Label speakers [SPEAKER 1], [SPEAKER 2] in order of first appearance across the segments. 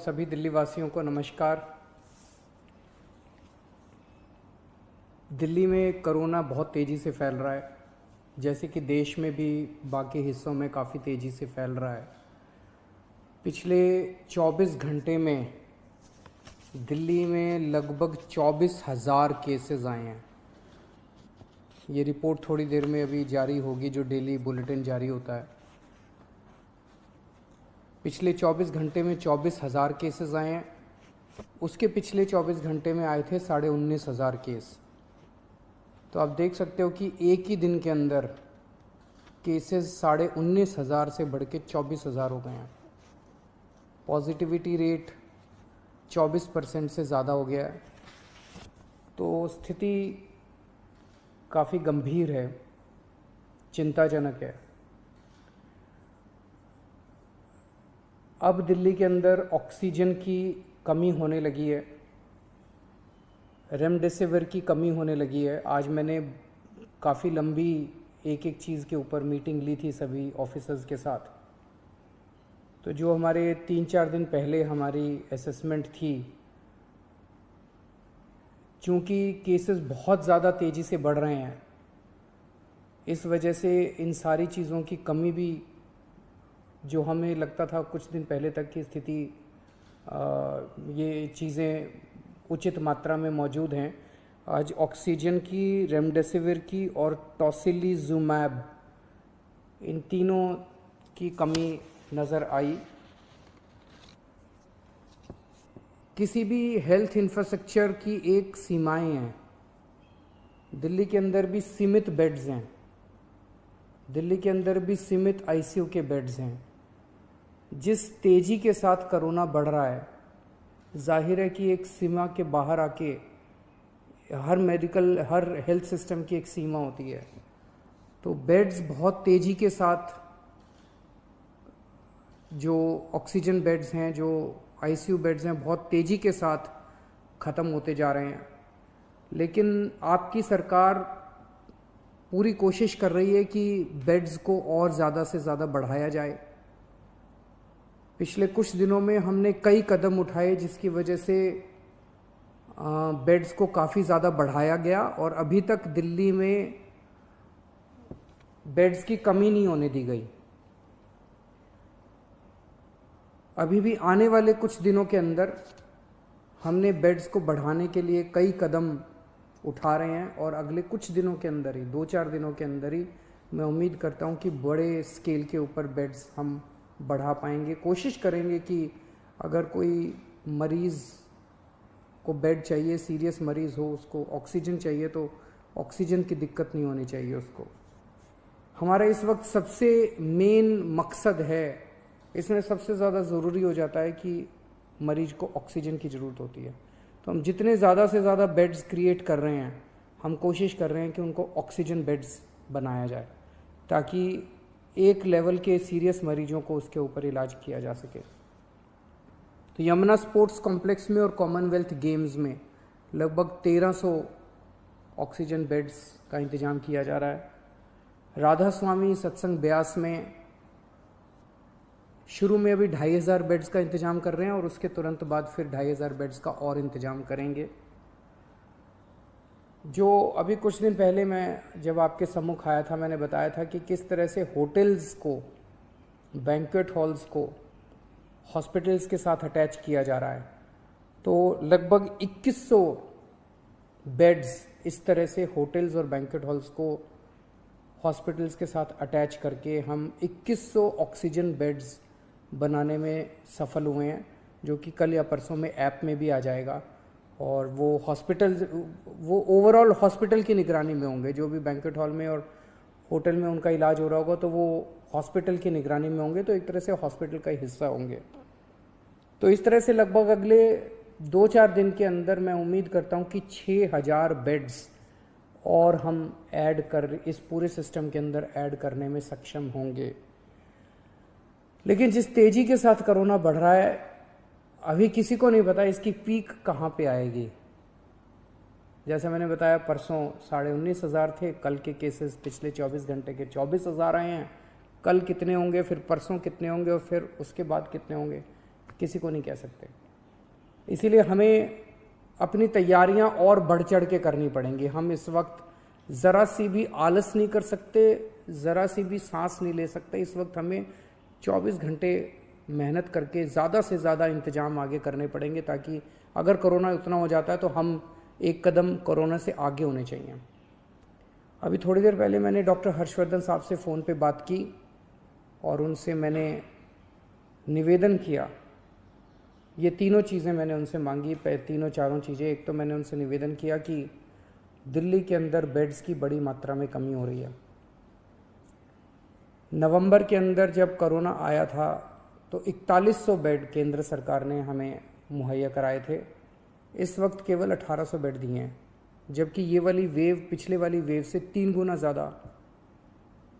[SPEAKER 1] सभी दिल्ली वासियों को नमस्कार। दिल्ली में कोरोना बहुत तेज़ी से फैल रहा है, जैसे कि देश में भी बाकी हिस्सों में काफ़ी तेज़ी से फैल रहा है। पिछले 24 घंटे में दिल्ली में लगभग 24,000 केसेस आए हैं। ये रिपोर्ट थोड़ी देर में अभी जारी होगी, जो डेली बुलेटिन जारी होता है। पिछले 24 घंटे में 24,000 केसेस आए हैं। उसके पिछले 24 घंटे में आए थे 19,500 केस। तो आप देख सकते हो कि एक ही दिन के अंदर केसेस 19,500 से बढ़ के 24,000 हो गए हैं। पॉजिटिविटी रेट 24% से ज़्यादा हो गया है। तो स्थिति काफ़ी गंभीर है, चिंताजनक है। अब दिल्ली के अंदर ऑक्सीजन की कमी होने लगी है, रेमडेसिविर की कमी होने लगी है। आज मैंने काफ़ी लंबी एक एक चीज़ के ऊपर मीटिंग ली थी सभी ऑफिसर्स के साथ। तो जो हमारे 3-4 दिन पहले हमारी असेसमेंट थी, चूँकि केसेस बहुत ज़्यादा तेज़ी से बढ़ रहे हैं, इस वजह से इन सारी चीज़ों की कमी भी, जो हमें लगता था कुछ दिन पहले तक की स्थिति ये चीज़ें उचित मात्रा में मौजूद हैं, आज ऑक्सीजन की, रेमडेसिविर की और टोसिलीजुमैब, इन तीनों की कमी नज़र आई। किसी भी हेल्थ इंफ्रास्ट्रक्चर की एक सीमाएं हैं। दिल्ली के अंदर भी सीमित बेड्स हैं, दिल्ली के अंदर भी सीमित आईसीयू के बेड्स हैं। जिस तेज़ी के साथ कोरोना बढ़ रहा है, जाहिर है कि एक सीमा के बाहर आके हर हेल्थ सिस्टम की एक सीमा होती है। तो बेड्स बहुत तेज़ी के साथ, जो ऑक्सीजन बेड्स हैं, जो आईसीयू बेड्स हैं, बहुत तेज़ी के साथ ख़त्म होते जा रहे हैं। लेकिन आपकी सरकार पूरी कोशिश कर रही है कि बेड्स को और ज़्यादा से ज़्यादा बढ़ाया जाए। पिछले कुछ दिनों में हमने कई कदम उठाए, जिसकी वजह से बेड्स को काफ़ी ज़्यादा बढ़ाया गया और अभी तक दिल्ली में बेड्स की कमी नहीं होने दी गई। अभी भी आने वाले कुछ दिनों के अंदर हमने बेड्स को बढ़ाने के लिए कई कदम उठा रहे हैं और अगले कुछ दिनों के अंदर ही, 2-4 दिनों के अंदर ही, मैं उम्मीद करता हूं कि बड़े स्केल के ऊपर बेड्स हम बढ़ा पाएंगे। कोशिश करेंगे कि अगर कोई मरीज़ को बेड चाहिए, सीरियस मरीज़ हो, उसको ऑक्सीजन चाहिए, तो ऑक्सीजन की दिक्कत नहीं होनी चाहिए उसको। हमारा इस वक्त सबसे मेन मकसद है, इसमें सबसे ज़्यादा ज़रूरी हो जाता है कि मरीज़ को ऑक्सीजन की ज़रूरत होती है। तो हम जितने ज़्यादा से ज़्यादा बेड्स क्रिएट कर रहे हैं, हम कोशिश कर रहे हैं कि उनको ऑक्सीजन बेड्स बनाया जाए, ताकि एक लेवल के सीरियस मरीजों को उसके ऊपर इलाज किया जा सके। तो यमुना स्पोर्ट्स कॉम्प्लेक्स में और कॉमनवेल्थ गेम्स में लगभग 1300 ऑक्सीजन बेड्स का इंतज़ाम किया जा रहा है। राधा स्वामी सत्संग ब्यास में शुरू में अभी 2,500 बेड्स का इंतज़ाम कर रहे हैं और उसके तुरंत बाद फिर 2,500 बेड्स का और इंतज़ाम करेंगे। जो अभी कुछ दिन पहले मैं जब आपके सम्मुख आया था, मैंने बताया था कि किस तरह से होटल्स को, बैंक्वेट हॉल्स को हॉस्पिटल्स के साथ अटैच किया जा रहा है। तो लगभग 2100 बेड्स इस तरह से होटल्स और बैंक्वेट हॉल्स को हॉस्पिटल्स के साथ अटैच करके हम 2100 ऑक्सीजन बेड्स बनाने में सफल हुए हैं, जो कि कल या परसों में ऐप में भी आ जाएगा। और वो हॉस्पिटल्स, वो ओवरऑल हॉस्पिटल की निगरानी में होंगे। जो भी बैंक्वेट हॉल में और होटल में उनका इलाज हो रहा होगा, तो वो हॉस्पिटल की निगरानी में होंगे, तो एक तरह से हॉस्पिटल का हिस्सा होंगे। तो इस तरह से लगभग अगले 2-4 दिन के अंदर मैं उम्मीद करता हूँ कि 6,000 बेड्स और हम इस पूरे सिस्टम के अंदर ऐड करने में सक्षम होंगे। लेकिन जिस तेज़ी के साथ कोरोना बढ़ रहा है, अभी किसी को नहीं पता इसकी पीक कहाँ पे आएगी। जैसे मैंने बताया, परसों 19,500 थे, कल के केसेस पिछले 24 घंटे के 24,000 आए हैं। कल कितने होंगे, फिर परसों कितने होंगे और फिर उसके बाद कितने होंगे, किसी को नहीं कह सकते। इसीलिए हमें अपनी तैयारियां और बढ़ चढ़ के करनी पड़ेंगी। हम इस वक्त ज़रा सी भी आलस नहीं कर सकते, ज़रा सी भी सांस नहीं ले सकते। इस वक्त हमें 24 घंटे मेहनत करके ज़्यादा से ज़्यादा इंतजाम आगे करने पड़ेंगे, ताकि अगर कोरोना उतना हो जाता है तो हम एक कदम कोरोना से आगे होने चाहिए। अभी थोड़ी देर पहले मैंने डॉक्टर हर्षवर्धन साहब से फ़ोन पे बात की और उनसे मैंने निवेदन किया। ये तीनों चीज़ें मैंने उनसे मांगी, तीनों चारों चीज़ें। एक तो मैंने उनसे निवेदन किया कि दिल्ली के अंदर बेड्स की बड़ी मात्रा में कमी हो रही है। नवंबर के अंदर जब कोरोना आया था तो 4100 बेड केंद्र सरकार ने हमें मुहैया कराए थे। इस वक्त केवल 1800 बेड दिए हैं, जबकि ये वाली वेव पिछले वाली वेव से 3 गुना ज़्यादा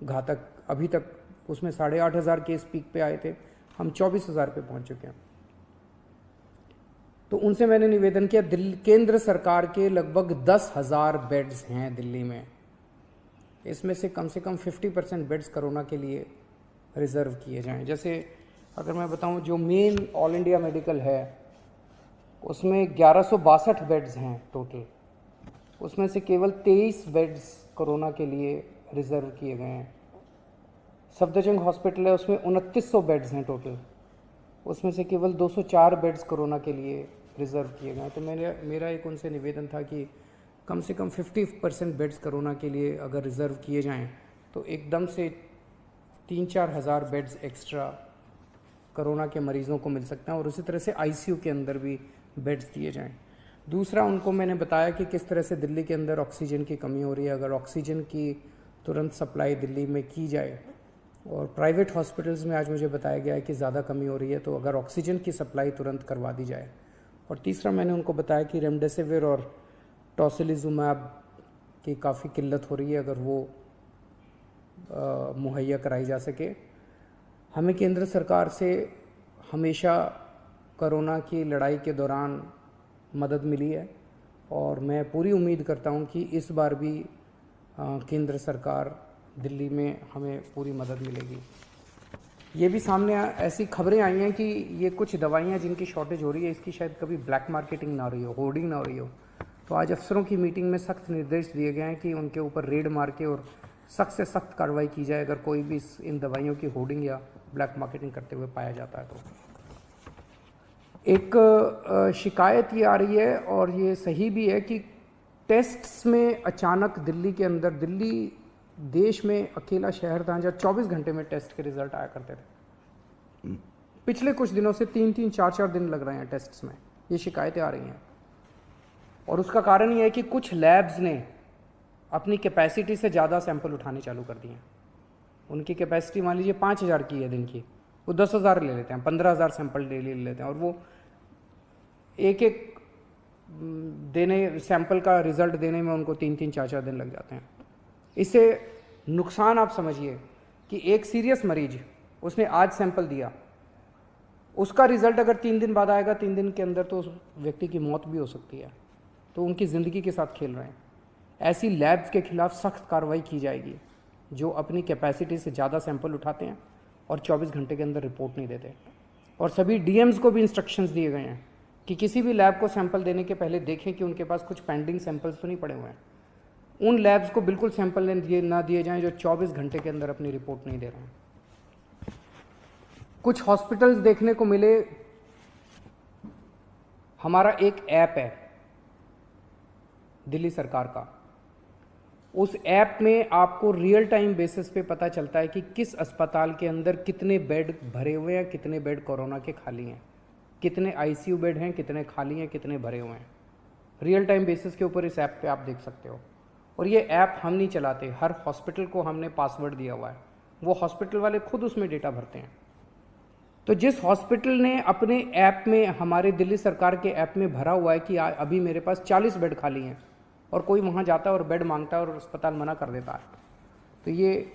[SPEAKER 1] घातक। अभी तक उसमें 8500 केस पीक पे आए थे, हम 24,000 पे पहुंच चुके हैं। तो उनसे मैंने निवेदन किया, दिल्ली केंद्र सरकार के लगभग 10,000 बेड्स हैं दिल्ली में, इसमें से कम 50% बेड्स कोरोना के लिए रिज़र्व किए जाएं। जैसे अगर मैं बताऊं, जो मेन ऑल इंडिया मेडिकल है उसमें 1162 बेड्स हैं टोटल, उसमें से केवल 23 बेड्स कोरोना के लिए रिज़र्व किए गए हैं। सफदरजंग हॉस्पिटल है, उसमें 2900 बेड्स हैं टोटल, उसमें से केवल 204 बेड्स कोरोना के लिए रिज़र्व किए गए। तो मेरा एक उनसे निवेदन था कि कम से कम 50% बेड्स कोरोना के लिए अगर रिज़र्व किए जाएं तो एकदम से 3-4 हज़ार बेड्स एक्स्ट्रा कोरोना के मरीज़ों को मिल सकते हैं, और उसी तरह से आईसीयू के अंदर भी बेड्स दिए जाएं। दूसरा, उनको मैंने बताया कि किस तरह से दिल्ली के अंदर ऑक्सीजन की कमी हो रही है। अगर ऑक्सीजन की तुरंत सप्लाई दिल्ली में की जाए, और प्राइवेट हॉस्पिटल्स में आज मुझे बताया गया है कि ज़्यादा कमी हो रही है, तो अगर ऑक्सीजन की सप्लाई तुरंत करवा दी जाए। और तीसरा, मैंने उनको बताया कि रेमडेसिविर और टोसिलिजुमैब की काफ़ी किल्लत हो रही है, अगर वो मुहैया कराई जा सके। हमें केंद्र सरकार से हमेशा कोरोना की लड़ाई के दौरान मदद मिली है, और मैं पूरी उम्मीद करता हूं कि इस बार भी केंद्र सरकार दिल्ली में हमें पूरी मदद मिलेगी। ये भी सामने ऐसी खबरें आई हैं कि ये कुछ दवाइयाँ जिनकी शॉर्टेज हो रही है, इसकी शायद कभी ब्लैक मार्केटिंग ना हो रही हो, होर्डिंग ना हो रही हो। तो आज अफसरों की मीटिंग में सख्त निर्देश दिए गए हैं कि उनके ऊपर रेड मार के और सख्त से सख्त कार्रवाई की जाए अगर कोई भी इन दवाइयों की होर्डिंग या ब्लैक मार्केटिंग करते हुए पाया जाता है। तो एक शिकायत ये आ रही है, और ये सही भी है, कि टेस्ट्स में अचानक दिल्ली के अंदर, दिल्ली देश में अकेला शहर था जहाँ 24 घंटे में टेस्ट के रिजल्ट आया करते थे। पिछले कुछ दिनों से 3-3, 4-4 दिन लग रहे हैं टेस्ट्स में। ये शिकायतें आ रही हैं, और उसका कारण ये है कि कुछ लैब्स ने अपनी कैपेसिटी से ज़्यादा सैंपल उठाने चालू कर दिए हैं। उनकी कैपेसिटी मान लीजिए 5,000 की है दिन की, वो 10,000 ले लेते हैं, 15,000 सैंपल डेली ले लेते हैं, और वो एक देने सैंपल का रिजल्ट देने में उनको 3-3, 4-4 दिन लग जाते हैं। इससे नुकसान आप समझिए कि एक सीरियस मरीज, उसने आज सैंपल दिया, उसका रिजल्ट अगर 3 दिन बाद आएगा, 3 दिन के अंदर तो उस व्यक्ति की मौत भी हो सकती है। तो उनकी ज़िंदगी के साथ खेल रहे हैं। ऐसी लैब्स के खिलाफ सख्त कार्रवाई की जाएगी जो अपनी कैपेसिटी से ज़्यादा सैंपल उठाते हैं और 24 घंटे के अंदर रिपोर्ट नहीं देते। और सभी डीएम्स को भी इंस्ट्रक्शंस दिए गए हैं कि किसी भी लैब को सैंपल देने के पहले देखें कि उनके पास कुछ पेंडिंग सैंपल्स तो नहीं पड़े हुए हैं। उन लैब्स को बिल्कुल सैंपल ना दिए जाएं जो 24 घंटे के अंदर अपनी रिपोर्ट नहीं दे रहे हैं। कुछ हॉस्पिटल्स देखने को मिले, हमारा एक ऐप है दिल्ली सरकार का, उस ऐप में आपको रियल टाइम बेसिस पे पता चलता है कि किस अस्पताल के अंदर कितने बेड भरे हुए हैं, कितने बेड कोरोना के खाली हैं, कितने आईसीयू बेड हैं, कितने खाली हैं, कितने भरे हुए हैं। रियल टाइम बेसिस के ऊपर इस ऐप पे आप देख सकते हो। और ये ऐप हम नहीं चलाते, हर हॉस्पिटल को हमने पासवर्ड दिया हुआ है, वो हॉस्पिटल वाले खुद उसमें डेटा भरते हैं। तो जिस हॉस्पिटल ने अपने ऐप में, हमारे दिल्ली सरकार के ऐप में भरा हुआ है कि अभी मेरे पास 40 बेड खाली हैं, और कोई वहाँ जाता है और बेड मांगता है और अस्पताल मना कर देता है, तो ये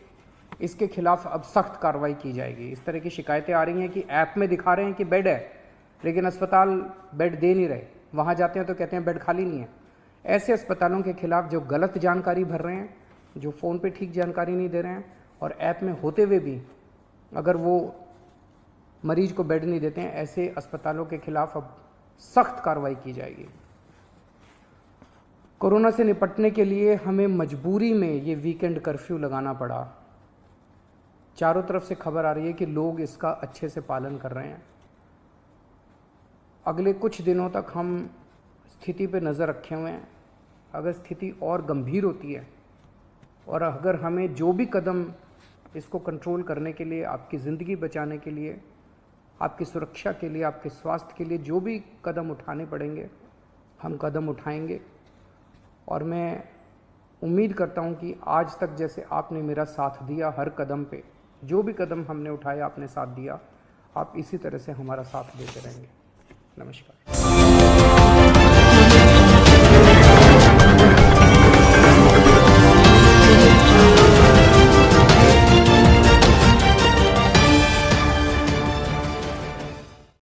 [SPEAKER 1] इसके खिलाफ अब सख्त कार्रवाई की जाएगी। इस तरह की शिकायतें आ रही हैं कि ऐप में दिखा रहे हैं कि बेड है, लेकिन अस्पताल बेड दे नहीं रहे, वहाँ जाते हैं तो कहते हैं बेड खाली नहीं है। ऐसे अस्पतालों के खिलाफ जो गलत जानकारी भर रहे हैं, जो फ़ोन पे ठीक जानकारी नहीं दे रहे हैं, और ऐप में होते हुए भी अगर वो मरीज को बेड नहीं देते हैं, ऐसे अस्पतालों के खिलाफ अब सख्त कार्रवाई की जाएगी। कोरोना से निपटने के लिए हमें मजबूरी में ये वीकेंड कर्फ्यू लगाना पड़ा। चारों तरफ से खबर आ रही है कि लोग इसका अच्छे से पालन कर रहे हैं। अगले कुछ दिनों तक हम स्थिति पे नज़र रखे हुए हैं। अगर स्थिति और गंभीर होती है और अगर हमें जो भी कदम इसको कंट्रोल करने के लिए, आपकी ज़िंदगी बचाने के लिए, आपकी सुरक्षा के लिए, आपके स्वास्थ्य के लिए जो भी कदम उठाने पड़ेंगे, हम कदम उठाएंगे। और मैं उम्मीद करता हूं कि आज तक जैसे आपने मेरा साथ दिया, हर कदम पे जो भी कदम हमने उठाया आपने साथ दिया, आप इसी तरह से हमारा साथ देते रहेंगे। नमस्कार।